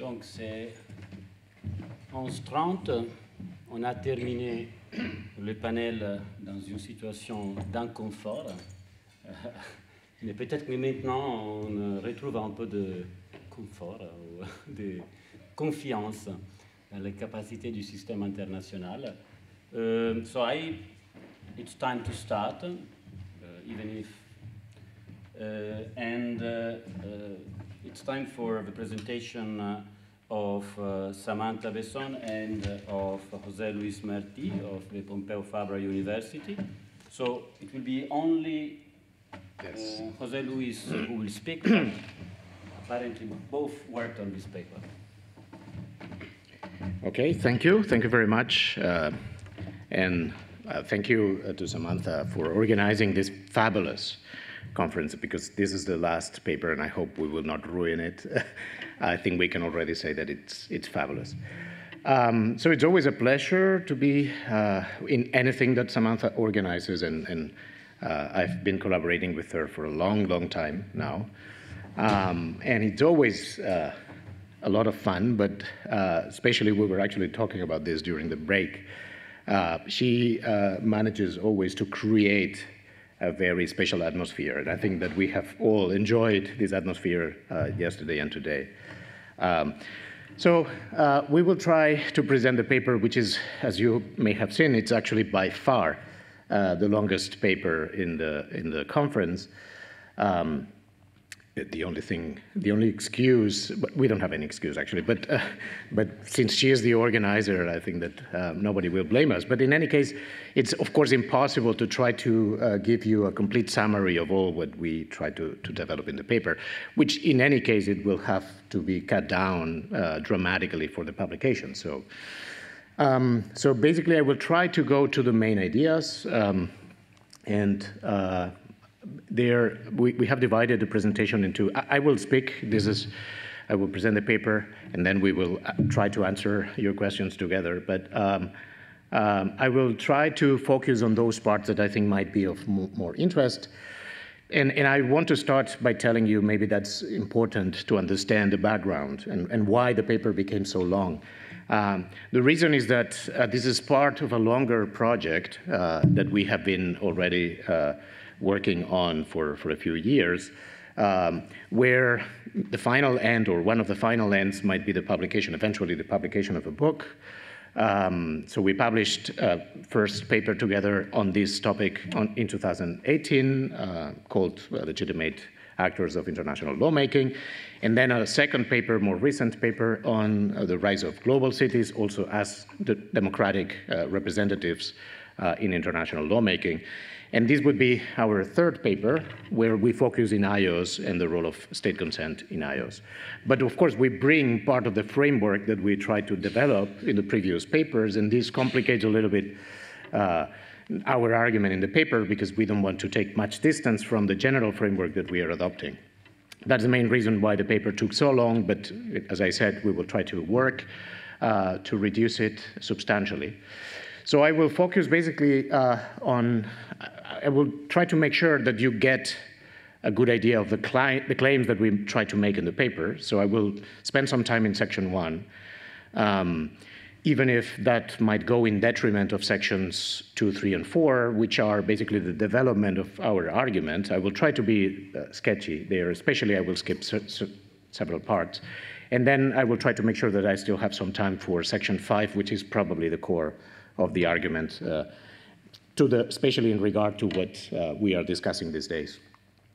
Donc c'est 11h30. On a terminé le panel dans une situation d'inconfort. Mais peut-être que maintenant on retrouve un peu de confort ou de confiance dans les capacités du système international. It's time to start, even if, it's time for the presentation of Samantha Besson and of José Luis Martí of the Pompeu Fabra University. So it will be only José Luis who will speak, but apparently both worked on this paper. Okay, thank you. Thank you very much. Thank you to Samantha for organizing this fabulous conference, because this is the last paper and I hope we will not ruin it. I think we can already say that it's fabulous. So it's always a pleasure to be in anything that Samantha organizes, and I've been collaborating with her for a long, long time now. And it's always a lot of fun, but especially we were actually talking about this during the break. She manages always to create a very special atmosphere, and I think that we have all enjoyed this atmosphere yesterday and today. So we will try to present the paper, which is, as you may have seen, it's actually by far the longest paper in the conference. The only excuse, but we don't have any excuse actually, but since she is the organizer, I think that nobody will blame us. But in any case, it's of course impossible to try to give you a complete summary of all what we try to develop in the paper, which in any case, it will have to be cut down dramatically for the publication. So basically I will try to go to the main ideas, there, we have divided the presentation into, I will speak, I will present the paper, and then we will try to answer your questions together. But I will try to focus on those parts that I think might be of more interest. And I want to start by telling you, maybe that's important to understand the background and why the paper became so long. The reason is that this is part of a longer project that we have been already working on for a few years, where the final end, or one of the final ends, might be the publication, eventually the publication of a book. So we published first paper together on this topic in 2018 called Legitimate Actors of International Lawmaking, and then a second paper, more recent paper, on the rise of global cities, also as the democratic representatives in international lawmaking. And this would be our third paper, where we focus in IOs and the role of state consent in IOs. But of course, we bring part of the framework that we tried to develop in the previous papers, and this complicates a little bit our argument in the paper, because we don't want to take much distance from the general framework that we are adopting. That's the main reason why the paper took so long, but as I said, we will try to work to reduce it substantially. So I will focus basically I will try to make sure that you get a good idea of the claims that we try to make in the paper. So I will spend some time in section 1, even if that might go in detriment of sections 2, 3, and 4, which are basically the development of our argument. I will try to be sketchy there, especially I will skip several parts. And then I will try to make sure that I still have some time for section 5, which is probably the core of the argument, especially in regard to what we are discussing these days.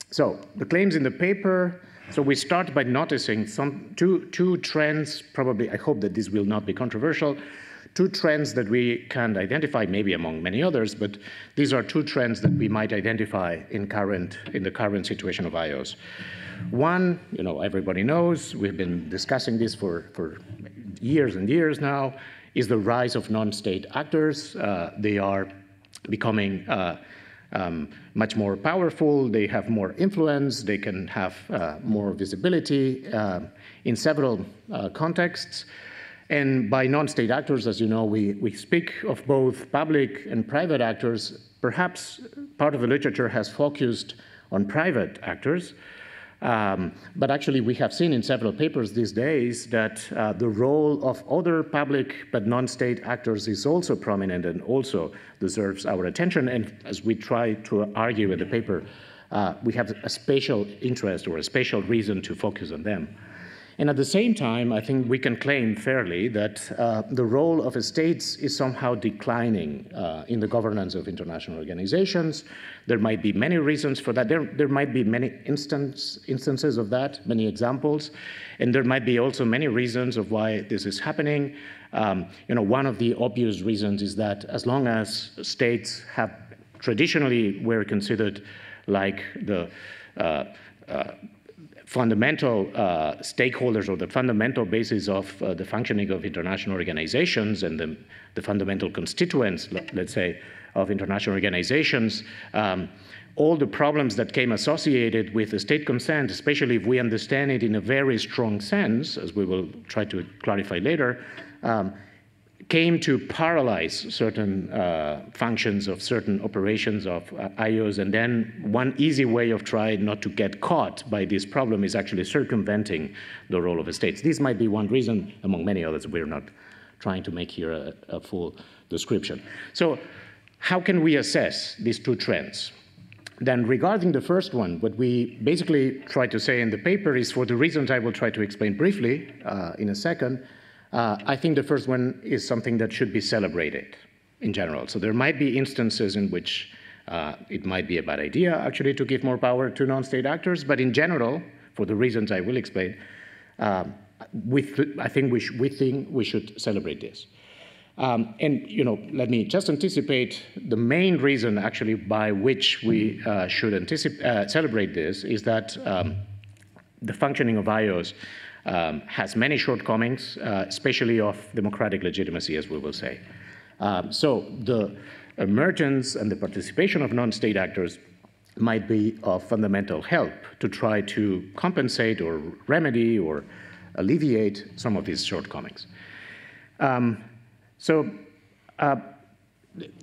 So the claims in the paper. So we start by noticing two trends. Probably, I hope that this will not be controversial. Two trends that we can identify, maybe among many others, but these are two trends that we might identify in the current situation of IOs. One, everybody knows, we've been discussing this for years and years now, is the rise of non-state actors. They are becoming much more powerful, they have more influence, they can have more visibility in several contexts. And by non-state actors, as you know, we speak of both public and private actors. Perhaps part of the literature has focused on private actors, But actually, we have seen in several papers these days that the role of other public but non-state actors is also prominent and also deserves our attention. And as we try to argue in the paper, we have a special interest or a special reason to focus on them. And at the same time, I think we can claim fairly that the role of states is somehow declining in the governance of international organizations. There might be many reasons for that. There might be many instances of that, many examples, and there might be also many reasons of why this is happening. One of the obvious reasons is that as long as states have traditionally were considered like the fundamental stakeholders or the fundamental basis of the functioning of international organizations and the fundamental constituents, let's say, of international organizations, all the problems that came associated with the state consent, especially if we understand it in a very strong sense, as we will try to clarify later, came to paralyze certain functions of certain operations of IOs, and then one easy way of trying not to get caught by this problem is actually circumventing the role of the states. This might be one reason, among many others. We're not trying to make here a full description. So how can we assess these two trends? Then regarding the first one, what we basically try to say in the paper is, for the reasons I will try to explain briefly in a second, I think the first one is something that should be celebrated in general. So there might be instances in which it might be a bad idea, actually, to give more power to non-state actors, but in general, for the reasons I will explain, I think we should celebrate this. And let me just anticipate the main reason, actually, by which we should celebrate this is that the functioning of IOs has many shortcomings, especially of democratic legitimacy, as we will say. So the emergence and the participation of non-state actors might be of fundamental help to try to compensate or remedy or alleviate some of these shortcomings.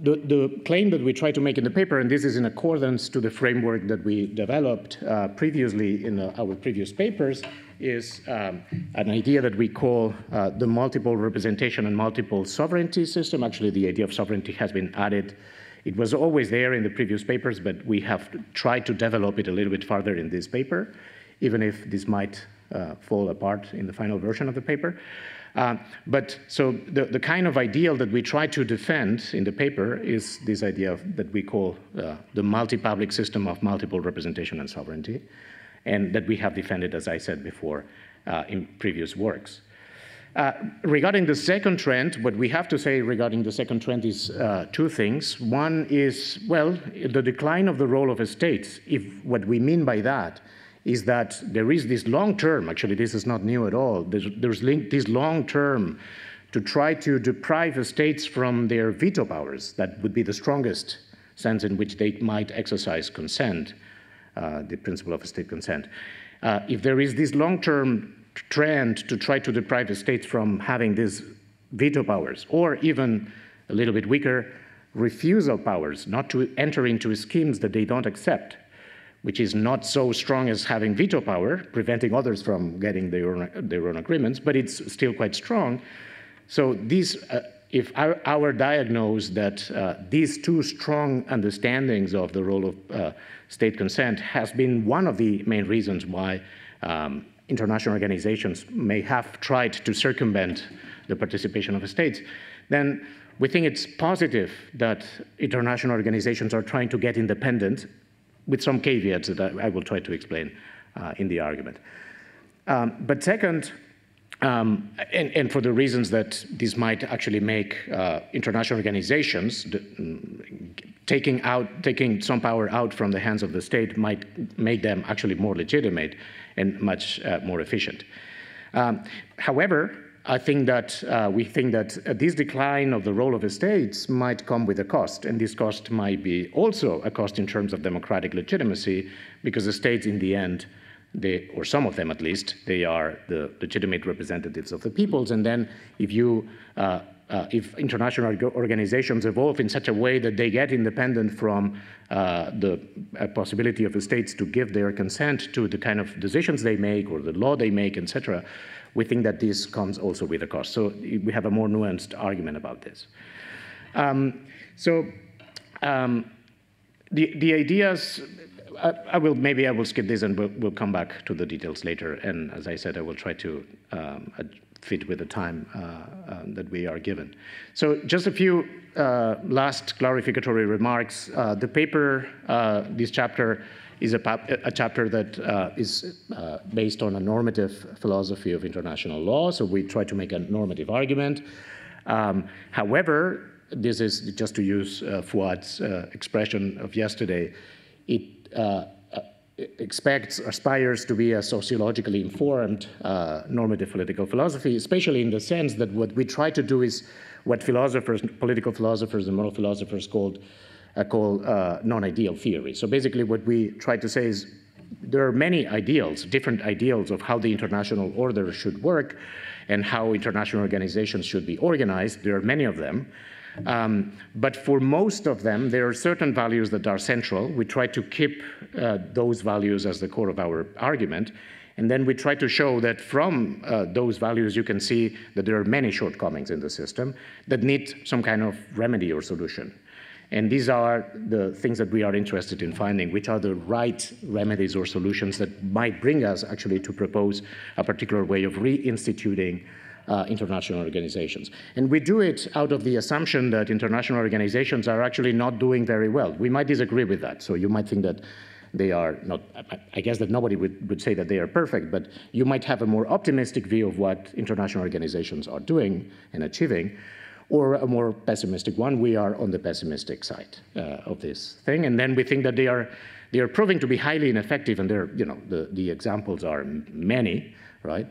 The claim that we try to make in the paper, and this is in accordance to the framework that we developed previously in our previous papers, is an idea that we call the multiple representation and multiple sovereignty system. Actually, the idea of sovereignty has been added. It was always there in the previous papers, but we have tried to develop it a little bit further in this paper, even if this might fall apart in the final version of the paper. So the kind of ideal that we try to defend in the paper is this idea that we call the multi-public system of multiple representation and sovereignty, and that we have defended, as I said before, in previous works. Regarding the second trend, what we have to say regarding the second trend is two things. One is, well, the decline of the role of states. If what we mean by that is that there is this long-term, actually this is not new at all, there's this long-term to try to deprive the states from their veto powers. That would be the strongest sense in which they might exercise consent, the principle of state consent. If there is this long-term trend to try to deprive the states from having these veto powers, or even a little bit weaker, refusal powers, not to enter into schemes that they don't accept, which is not so strong as having veto power, preventing others from getting their own agreements, but it's still quite strong. So these, if our diagnose that these two strong understandings of the role of state consent has been one of the main reasons why international organizations may have tried to circumvent the participation of states, then we think it's positive that international organizations are trying to get independent, with some caveats that I will try to explain in the argument. But second, and for the reasons that this might actually make international organizations, taking some power out from the hands of the state might make them actually more legitimate and much more efficient. However, I think that we think that this decline of the role of the states might come with a cost, and this cost might be also a cost in terms of democratic legitimacy, because the states in the end, or some of them at least, they are the legitimate representatives of the peoples, and then if you if international organizations evolve in such a way that they get independent from the possibility of the states to give their consent to the kind of decisions they make or the law they make, etc., we think that this comes also with a cost. So we have a more nuanced argument about this. The ideas, maybe I will skip this and we'll come back to the details later. And as I said, I will try to fit with the time that we are given. So just a few last clarificatory remarks. The paper, this chapter, is a chapter that is based on a normative philosophy of international law. So we try to make a normative argument. However, this is, just to use Fuad's expression of yesterday, it aspires to be a sociologically informed normative political philosophy, especially in the sense that what we try to do is what philosophers, political philosophers and moral philosophers call non-ideal theory. So basically what we try to say is there are many ideals, different ideals of how the international order should work and how international organizations should be organized. There are many of them. But for most of them, there are certain values that are central. We try to keep those values as the core of our argument. And then we try to show that from those values, you can see that there are many shortcomings in the system that need some kind of remedy or solution. And these are the things that we are interested in finding, which are the right remedies or solutions that might bring us actually to propose a particular way of reinstituting international organizations. And we do it out of the assumption that international organizations are actually not doing very well. We might disagree with that. So you might think that they are not, I guess that nobody would say that they are perfect, but you might have a more optimistic view of what international organizations are doing and achieving, or a more pessimistic one. We are on the pessimistic side of this thing. And then we think that they are proving to be highly ineffective, and the examples are many, right?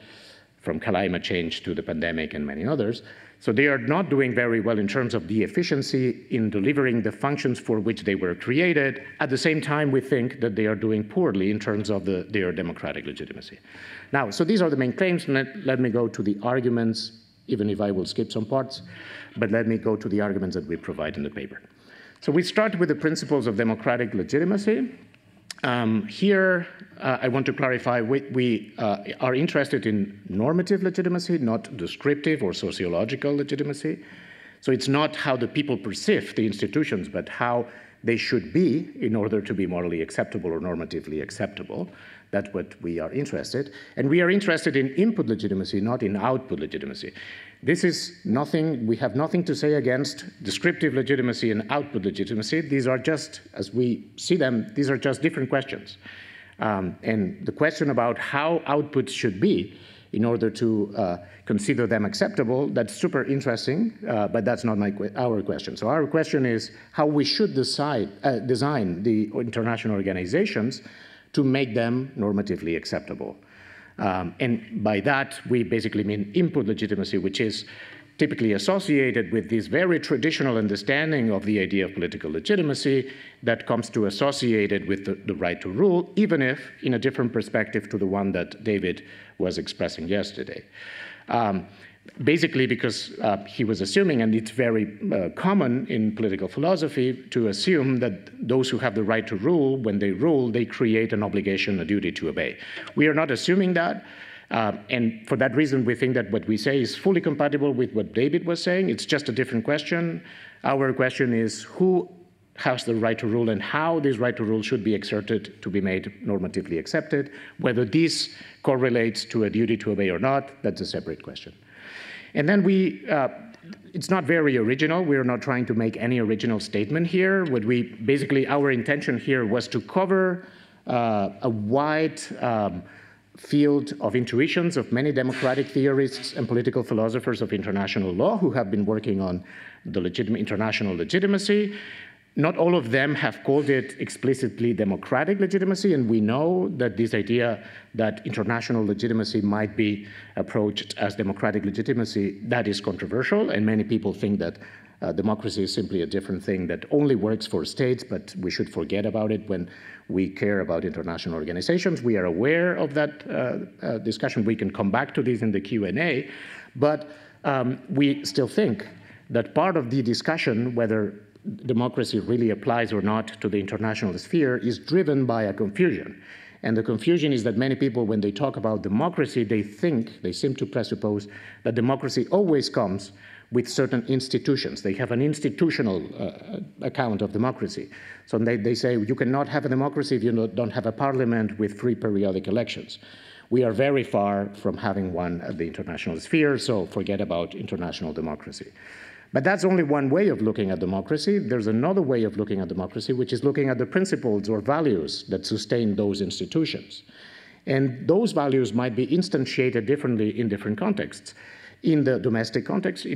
From climate change to the pandemic and many others. So they are not doing very well in terms of the efficiency in delivering the functions for which they were created. At the same time, we think that they are doing poorly in terms of their democratic legitimacy. Now, so these are the main claims. Let me go to the arguments, even if I will skip some parts, but let me go to the arguments that we provide in the paper. So we start with the principles of democratic legitimacy. Here, I want to clarify, we are interested in normative legitimacy, not descriptive or sociological legitimacy. So it's not how the people perceive the institutions, but how they should be in order to be morally acceptable or normatively acceptable. That's what we are interested. And we are interested in input legitimacy, not in output legitimacy. This is nothing, we have nothing to say against descriptive legitimacy and output legitimacy. These are just, as we see them, these are just different questions. And the question about how outputs should be in order to consider them acceptable, that's super interesting, but that's not our question. So our question is how we should design the international organizations to make them normatively acceptable. And by that, we basically mean input legitimacy, which is typically associated with this very traditional understanding of the idea of political legitimacy that comes to associate it with the right to rule, even if in a different perspective to the one that David was expressing yesterday. Basically because he was assuming, and it's very common in political philosophy, to assume that those who have the right to rule, when they rule, they create an obligation, a duty to obey. We are not assuming that, and for that reason, we think that what we say is fully compatible with what David was saying. It's just a different question. Our question is who has the right to rule and how this right to rule should be exerted to be made normatively accepted. Whether this correlates to a duty to obey or not, that's a separate question. And then it's not very original. We're not trying to make any original statement here. Basically, our intention here was to cover a wide field of intuitions of many democratic theorists and political philosophers of international law who have been working on the international legitimacy. Not all of them have called it explicitly democratic legitimacy, and we know that this idea that international legitimacy might be approached as democratic legitimacy, that is controversial, and many people think that democracy is simply a different thing that only works for states, but we should forget about it when we care about international organizations. We are aware of that discussion. We can come back to this in the Q&A, but we still think that part of the discussion, whether democracy really applies or not to the international sphere, is driven by a confusion. And the confusion is that many people, when they talk about democracy, they seem to presuppose that democracy always comes with certain institutions. They have an institutional account of democracy. So they say you cannot have a democracy if you don't have a parliament with free periodic elections. We are very far from having one at the international sphere, so forget about international democracy. But that's only one way of looking at democracy. There's another way of looking at democracy, which is looking at the principles or values that sustain those institutions. And those values might be instantiated differently in different contexts. In the domestic context,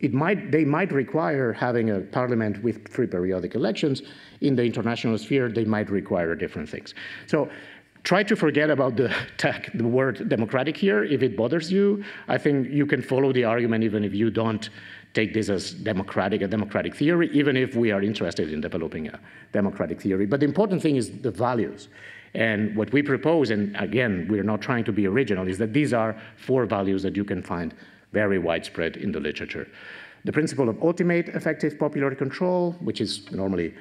they might require having a parliament with free periodic elections. In the international sphere, they might require different things. So try to forget about the word democratic here. If it bothers you, I think you can follow the argument even if you don't take this as a democratic theory, even if we are interested in developing a democratic theory. But the important thing is the values. And what we propose, and again, we're not trying to be original, is that these are 4 values that you can find very widespread in the literature. The principle of ultimate effective popular control, which is normally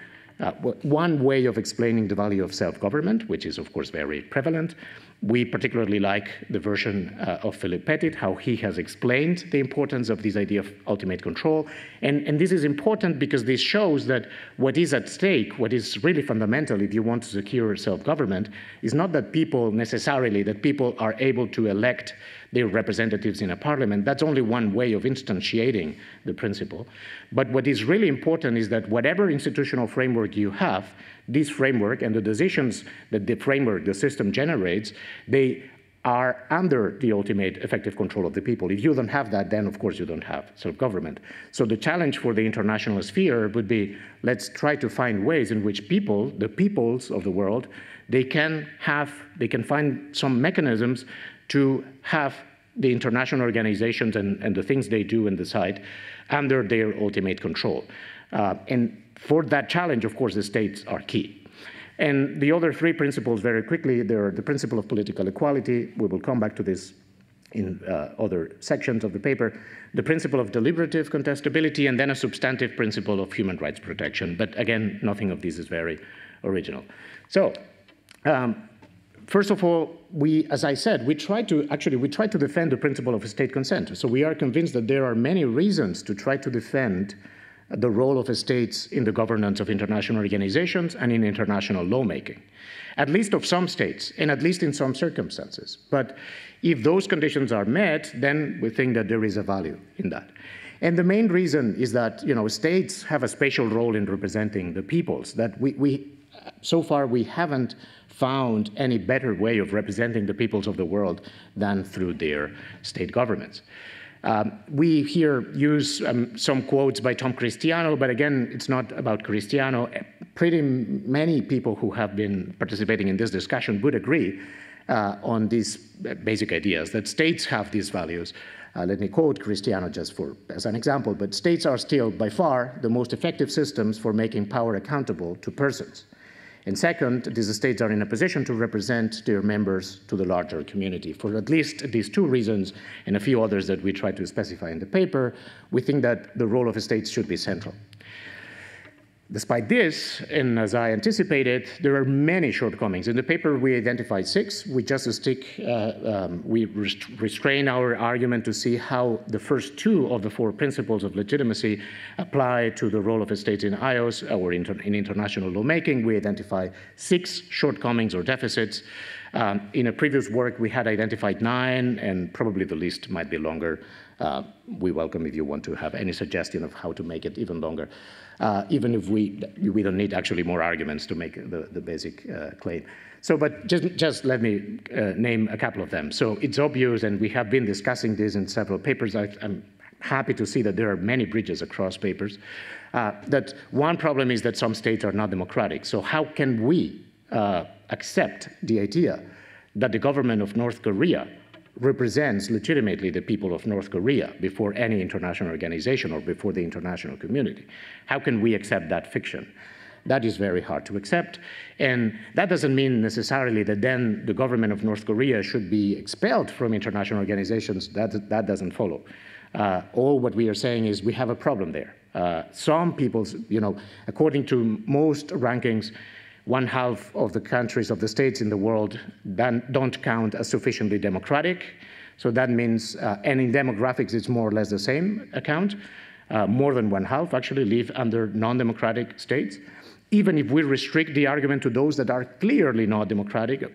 one way of explaining the value of self-government, which is of course very prevalent. We particularly like the version of Philip Pettit, how he has explained the importance of this idea of ultimate control. And this is important because this shows that what is at stake, what is really fundamental if you want to secure self-government, is not that people necessarily, that people are able to elect their representatives in a parliament. That's only one way of instantiating the principle. But what is really important is that whatever institutional framework you have, this framework and the decisions that the framework, the system generates, they are under the ultimate effective control of the people. If you don't have that, then of course you don't have self-government. So the challenge for the international sphere would be, let's try to find ways in which people, the peoples of the world, they can find some mechanisms to have the international organizations and the things they do and decide under their ultimate control. And for that challenge, of course, the states are key. And the other 3 principles, very quickly, they're the principle of political equality. We will come back to this in other sections of the paper. The principle of deliberative contestability, and then a substantive principle of human rights protection. But again, nothing of this is very original. So, first of all, as I said, we try to defend the principle of state consent. So we are convinced that there are many reasons to try to defend the role of states in the governance of international organizations and in international lawmaking, at least of some states, and at least in some circumstances. But if those conditions are met, then we think that there is a value in that. And the main reason is that, states have a special role in representing the peoples, that so far we haven't found any better way of representing the peoples of the world than through their state governments. We here use some quotes by Tom Cristiano, but again, it's not about Cristiano. Pretty many people who have been participating in this discussion would agree on these basic ideas, that states have these values. Let me quote Cristiano just as an example, but states are still by far the most effective systems for making power accountable to persons. And second, these states are in a position to represent their members to the larger community. For at least these 2 reasons, and a few others that we try to specify in the paper, we think that the role of states should be central. Despite this, and as I anticipated, there are many shortcomings. In the paper, we identified 6. We just restrain our argument to see how the first 2 of the 4 principles of legitimacy apply to the role of states in IOS or in international lawmaking. We identify 6 shortcomings or deficits. In a previous work, we had identified 9, and probably the list might be longer. We welcome if you want to have any suggestion of how to make it even longer. Even if we don't need actually more arguments to make the basic claim. So, but just let me name a couple of them. So it's obvious, and we have been discussing this in several papers. I'm happy to see that there are many bridges across papers. That one problem is that some states are not democratic. So how can we accept the idea that the government of North Korea represents legitimately the people of North Korea before any international organization or before the international community? How can we accept that fiction? That is very hard to accept. And that doesn't mean necessarily that then the government of North Korea should be expelled from international organizations. That doesn't follow. all what we are saying is we have a problem there. Some people, according to most rankings, 1/2 of the countries, of the states in the world don't count as sufficiently democratic. So that means, and in demographics, it's more or less the same account. More than 1/2 actually live under non-democratic states. Even if we restrict the argument to those that are clearly not democratic,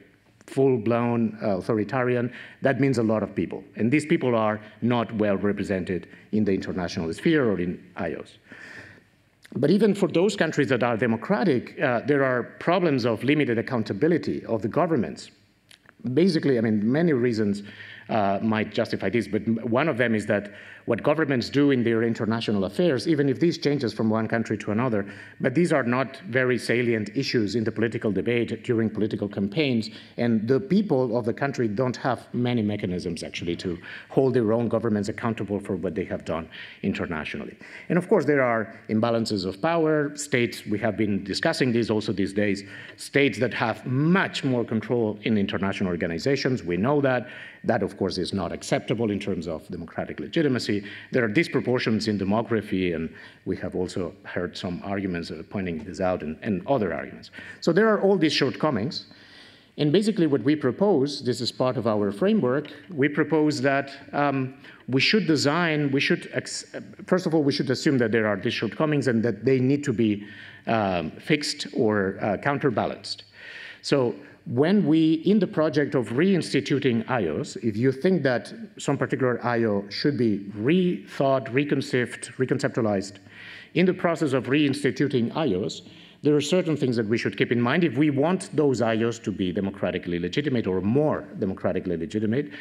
full-blown authoritarian, that means a lot of people. And these people are not well represented in the international sphere or in IOs. But even for those countries that are democratic, there are problems of limited accountability of the governments. Basically, I mean, many reasons might justify this, but one of them is that what governments do in their international affairs, even if this changes from one country to another, but these are not very salient issues in the political debate during political campaigns, and the people of the country don't have many mechanisms actually to hold their own governments accountable for what they have done internationally. And of course, there are imbalances of power. States, we have been discussing this also these days, states that have much more control in international organizations, we know that. That, of course, is not acceptable in terms of democratic legitimacy. There are disproportions in demography, and we have also heard some arguments pointing this out and other arguments. So there are all these shortcomings. And basically what we propose, this is part of our framework, we propose that we should design, first of all, we should assume that there are these shortcomings and that they need to be fixed or counterbalanced. So when we, in the project of reinstituting IOs, if you think that some particular IO should be rethought, reconceptualized, in the process of reinstituting IOs, there are certain things that we should keep in mind if we want those IOs to be democratically legitimate or more democratically legitimate.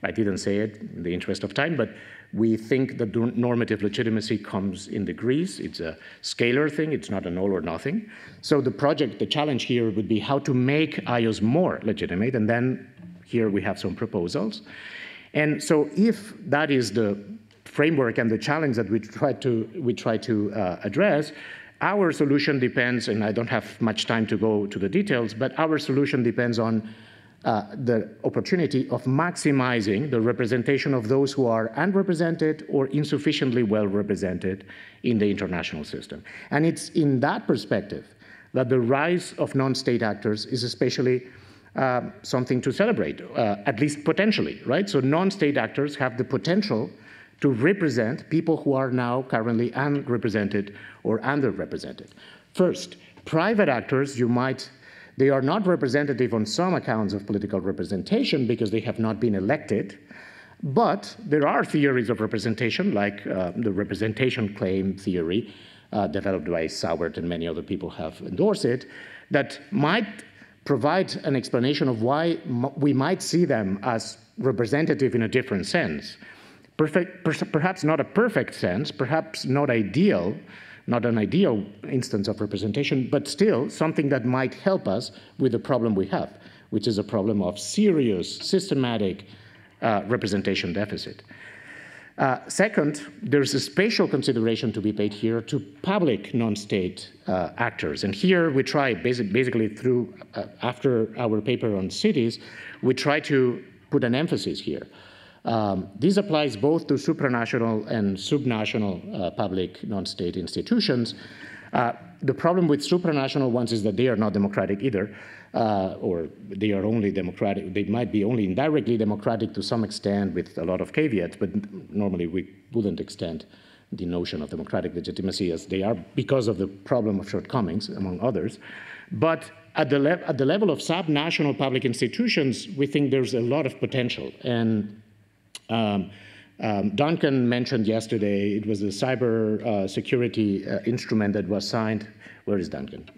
I didn't say it in the interest of time, but we think that normative legitimacy comes in degrees. It's a scalar thing. It's not an all or nothing. So the challenge here would be how to make IOs more legitimate, and then here we have some proposals. And so if that is the framework and the challenge that we try to address, our solution depends, and I don't have much time to go to the details, but our solution depends on the opportunity of maximizing the representation of those who are unrepresented or insufficiently well represented in the international system. And it's in that perspective that the rise of non-state actors is especially something to celebrate, at least potentially, right? So non-state actors have the potential to represent people who are now currently unrepresented or underrepresented. First, private actors, they are not representative on some accounts of political representation because they have not been elected, but there are theories of representation, like the representation claim theory, developed by Sauert and many other people have endorsed it, that might provide an explanation of why we might see them as representative in a different sense. Perhaps not a perfect sense, perhaps not ideal, not an ideal instance of representation, but still something that might help us with the problem we have, which is a problem of serious, systematic representation deficit. Second, there's a spatial consideration to be paid here to public non-state actors. And here we try, basically through, after our paper on cities, we try to put an emphasis here. This applies both to supranational and subnational public non-state institutions. The problem with supranational ones is that they are not democratic either, or they are only democratic. They might be only indirectly democratic to some extent with a lot of caveats, but normally we wouldn't extend the notion of democratic legitimacy as they are because of the problem of shortcomings, among others. But at the level of subnational public institutions, we think there's a lot of potential. And Duncan mentioned yesterday, it was a cyber security instrument that was signed. Where is Duncan?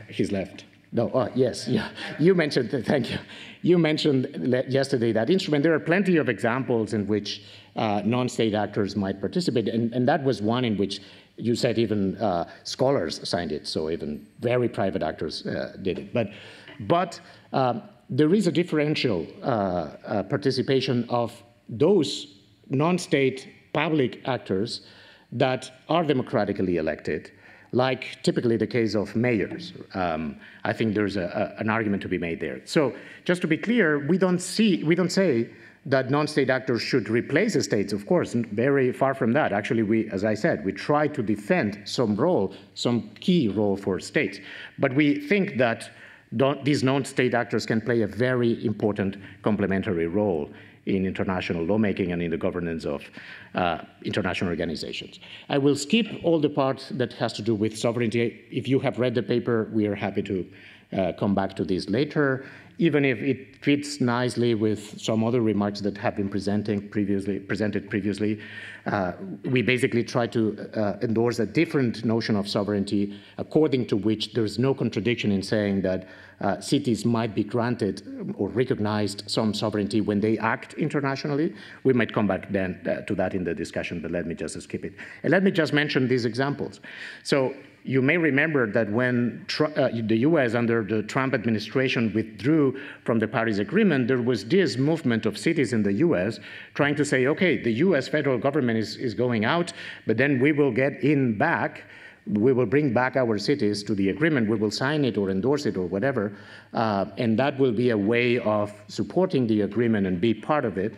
He's left. No, yes, yeah. You mentioned, thank you. You mentioned yesterday that instrument. There are plenty of examples in which non-state actors might participate, and that was one in which you said even scholars signed it, so even very private actors did it. But there is a differential participation of those non-state public actors that are democratically elected, like typically the case of mayors. I think there's an argument to be made there. So just to be clear, we don't say that non-state actors should replace the states. Of course, very far from that. Actually, as I said, we try to defend some role, some key role for states. But we think that these non-state actors can play a very important complementary role in international lawmaking and in the governance of international organizations. I will skip all the part that has to do with sovereignty. If you have read the paper, we are happy to come back to this later, even if it fits nicely with some other remarks that have been presented previously. We basically try to endorse a different notion of sovereignty, according to which there is no contradiction in saying that cities might be granted or recognized some sovereignty when they act internationally. We might come back then to that in the discussion, but let me just skip it. And let me just mention these examples. So you may remember that when the US under the Trump administration withdrew from the Paris Agreement, there was this movement of cities in the US trying to say, okay, the US federal government is going out, but then we will get in back. We will bring back our cities to the agreement. We will sign it or endorse it or whatever. And that will be a way of supporting the agreement and be part of it.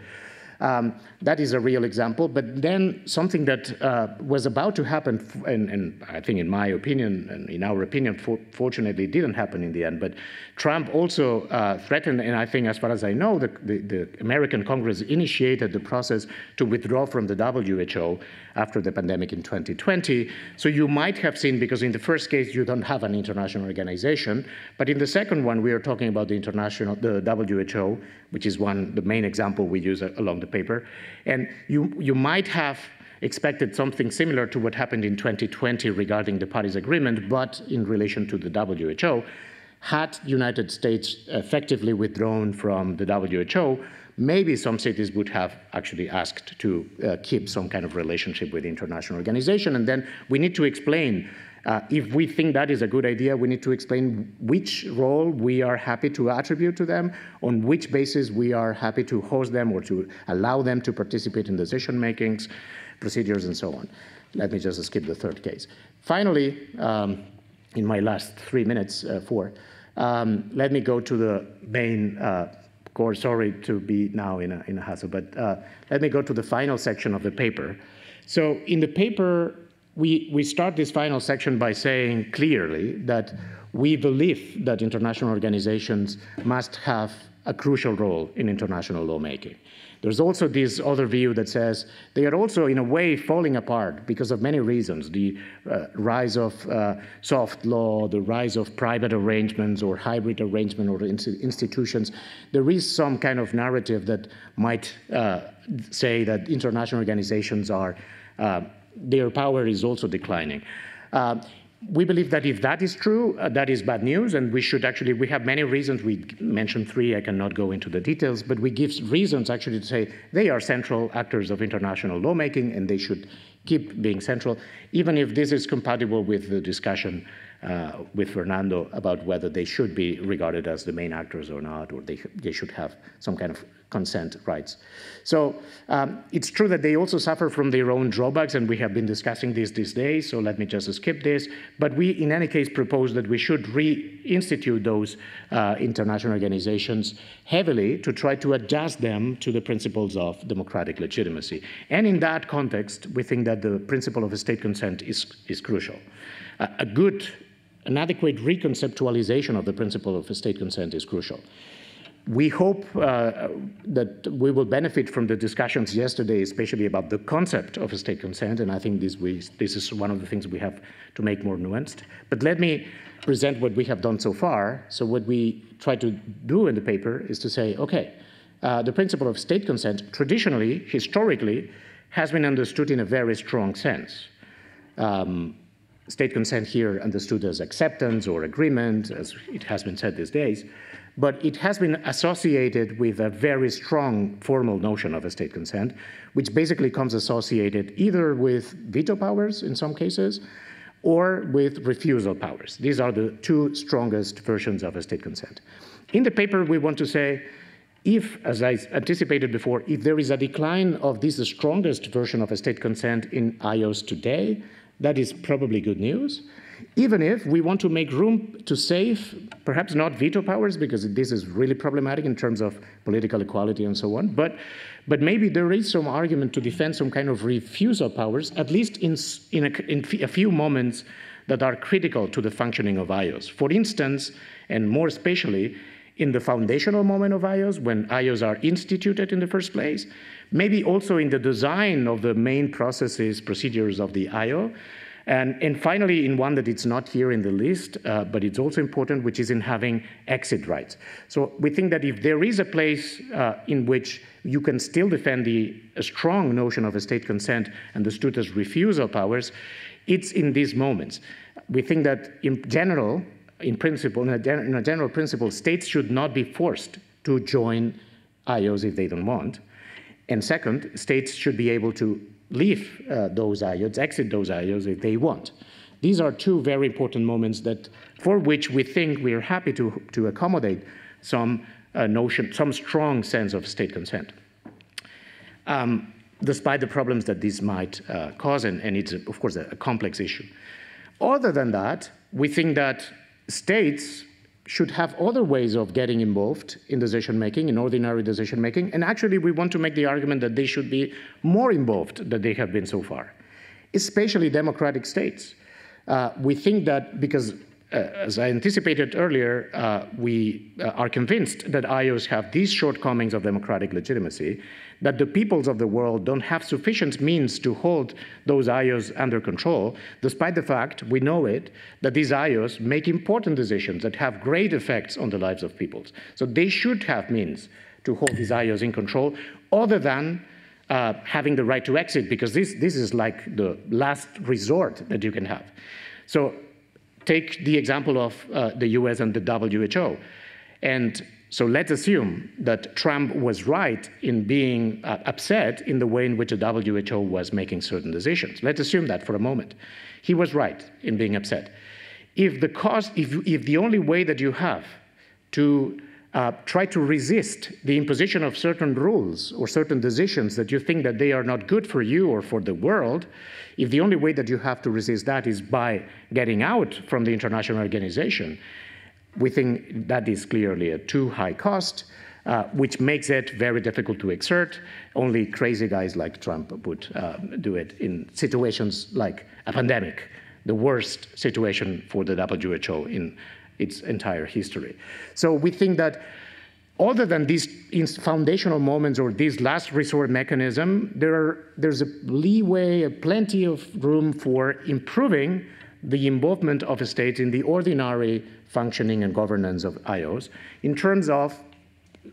That is a real example. But then something that was about to happen, and I think in my opinion, and in our opinion, fortunately didn't happen in the end, but Trump also threatened, and I think as far as I know, the American Congress initiated the process to withdraw from the WHO after the pandemic in 2020. So you might have seen, because in the first case, you don't have an international organization, but in the second one, we are talking about the WHO, which is the main example we use along the paper. And you might have expected something similar to what happened in 2020 regarding the Paris Agreement, but in relation to the WHO. Had the United States effectively withdrawn from the WHO, maybe some cities would have actually asked to keep some kind of relationship with the international organization. And then we need to explain, if we think that is a good idea, we need to explain which role we are happy to attribute to them, on which basis we are happy to host them or to allow them to participate in decision makings, procedures, and so on. Let me just skip the third case. Finally, in my last 3 minutes, let me go to the main core. Sorry to be now in a hassle, but let me go to the final section of the paper. So in the paper, we start this final section by saying clearly that we believe that international organizations must have a crucial role in international lawmaking. There's also this other view that says they are also, in a way, falling apart because of many reasons. The rise of soft law, the rise of private arrangements or hybrid arrangement or institutions. There is some kind of narrative that might say that international organizations are, their power is also declining. We believe that if that is true, that is bad news, and we have many reasons. We mentioned 3, I cannot go into the details, but we give reasons actually to say they are central actors of international lawmaking and they should keep being central, even if this is compatible with the discussion with Fernando about whether they should be regarded as the main actors or not, or they should have some kind of consent rights. So it's true that they also suffer from their own drawbacks, and we have been discussing this these days, so let me just skip this. But we, in any case, propose that we should reinstitute those international organizations heavily to try to adjust them to the principles of democratic legitimacy. And in that context, we think that the principle of state consent is crucial. An adequate reconceptualization of the principle of state consent is crucial. We hope that we will benefit from the discussions yesterday, especially about the concept of state consent, and I think this is one of the things we have to make more nuanced. But let me present what we have done so far. So what we try to do in the paper is to say, okay, the principle of state consent traditionally, historically, has been understood in a very strong sense. State consent here understood as acceptance or agreement, as it has been said these days, but it has been associated with a very strong formal notion of a state consent, which basically comes associated either with veto powers in some cases or with refusal powers. These are the 2 strongest versions of a state consent. In the paper, we want to say, if, as I anticipated before, if there is a decline of this strongest version of a state consent in IOS today, that is probably good news. even if we want to make room to save, perhaps not veto powers, because this is really problematic in terms of political equality and so on, but maybe there is some argument to defend some kind of refusal powers, at least in a few moments that are critical to the functioning of IOs. For instance, and more especially, in the foundational moment of IOs, when IOs are instituted in the first place, maybe also in the design of the main processes, procedures of the IO, and finally, in one that it's not here in the list, but it's also important, which is in having exit rights. So we think that if there is a place in which you can still defend a strong notion of a state consent understood as refusal powers, it's in these moments. We think that in general, in principle, in a general principle, states should not be forced to join IOs if they don't want. And second, states should be able to leave those IOs, exit those IOs if they want. These are two very important moments for which we think we are happy to accommodate some notion, some strong sense of state consent, despite the problems that this might cause, and it's, of course, a complex issue. Other than that, we think that states should have other ways of getting involved in decision-making, in ordinary decision-making, and actually we want to make the argument that they should be more involved than they have been so far, especially democratic states. We think that because, as I anticipated earlier, we are convinced that IOs have these shortcomings of democratic legitimacy, that the peoples of the world don't have sufficient means to hold those IOs under control, despite the fact, we know it, that these IOs make important decisions that have great effects on the lives of peoples. So they should have means to hold these IOs in control, other than having the right to exit, because this is like the last resort that you can have. So take the example of the US and the WHO. And so let's assume that Trump was right in being upset in the way in which the WHO was making certain decisions. Let's assume that for a moment. He was right in being upset. If the only way that you have to try to resist the imposition of certain rules or certain decisions that you think that they are not good for you or for the world, if the only way that you have to resist that is by getting out from the international organization, we think that is clearly a too high cost, which makes it very difficult to exert. Only crazy guys like Trump would do it in situations like a pandemic, the worst situation for the WHO in its entire history. So we think that other than these foundational moments or this last resort mechanism, there's a leeway, plenty of room for improving the involvement of states in the ordinary functioning and governance of IOs in terms of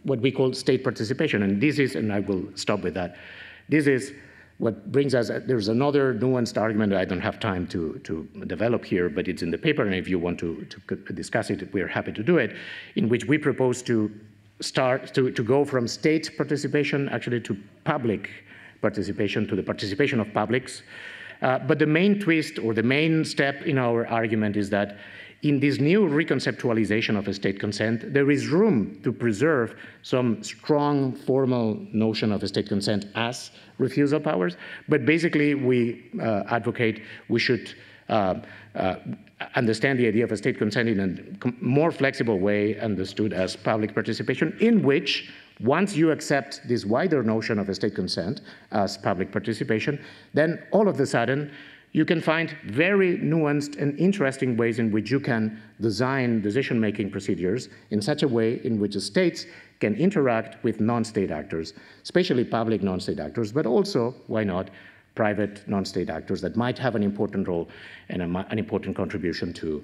what we call state participation. And this is, and I will stop with that, this is what brings us, there's another nuanced argument that I don't have time to develop here, but it's in the paper, and if you want to discuss it, we're happy to do it, in which we propose to go from state participation actually to public participation, to the participation of publics. But the main twist or the main step in our argument is that in this new reconceptualization of a state consent, there is room to preserve some strong formal notion of a state consent as refusal powers, but basically we advocate we should understand the idea of a state consent in a more flexible way understood as public participation, in which once you accept this wider notion of a state consent as public participation, then all of a sudden you can find very nuanced and interesting ways in which you can design decision-making procedures in such a way in which the states can interact with non-state actors, especially public non-state actors, but also, why not, private non-state actors that might have an important role and an important contribution to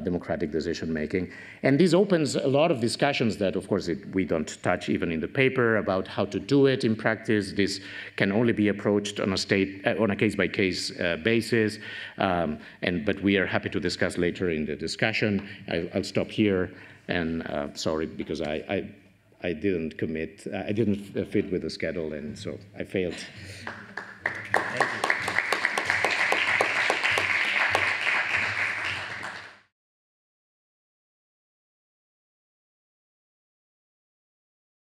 democratic decision-making. And this opens a lot of discussions that, of course, we don't touch even in the paper about how to do it in practice. This can only be approached on a case-by-case basis, but we are happy to discuss later in the discussion. I'll stop here, and sorry, because I didn't commit, I didn't fit with the schedule, and so I failed. Thank you.